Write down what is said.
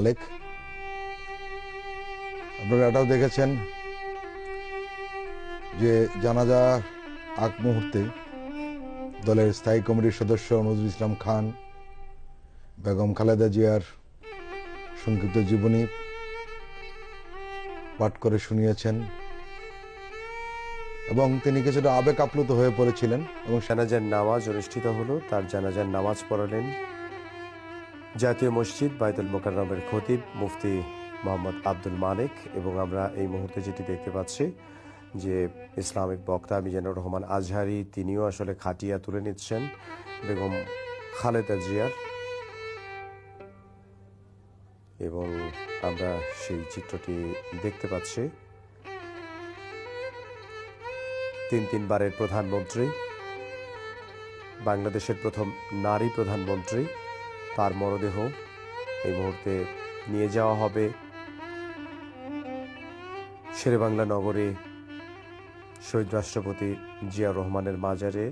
খালেক। আপনারা এটাও দেখেছেন যে জানাজা আগ মুহূর্তে দলের স্থায়ী কমিটির সদস্য নজরুল ইসলাম খান বেগম খালেদা জিয়ার সংক্ষিপ্ত জীবনী পাঠ করে শুনিয়েছেন এবং তিনি কিছুটা আবেগ আপ্লুত হয়ে পড়েছিলেন এবং জানাজার নামাজ অনুষ্ঠিত হলো। তার জানাজার নামাজ পড়ালেন জাতীয় মসজিদ বায়তুল মোকাররমের খতিব মুফতি মোহাম্মদ আব্দুল মালেক। এবং আমরা এই মুহূর্তে যেটি দেখতে পাচ্ছি যে ইসলামিক বক্তা মিজানুর রহমান আজহারি তিনিও আসলে খাটিয়া তুলে নিচ্ছেন বেগম খালেদা জিয়ার, এবং আমরা সেই চিত্রটি দেখতে পাচ্ছি। তিনবারের প্রধানমন্ত্রী, বাংলাদেশের প্রথম নারী প্রধানমন্ত্রী, তার মরদেহ এই মুহূর্তে নিয়ে যাওয়া হবে শেরেবাংলা নগরে শহীদ রাষ্ট্রপতি জিয়াউর রহমানের মাজারে।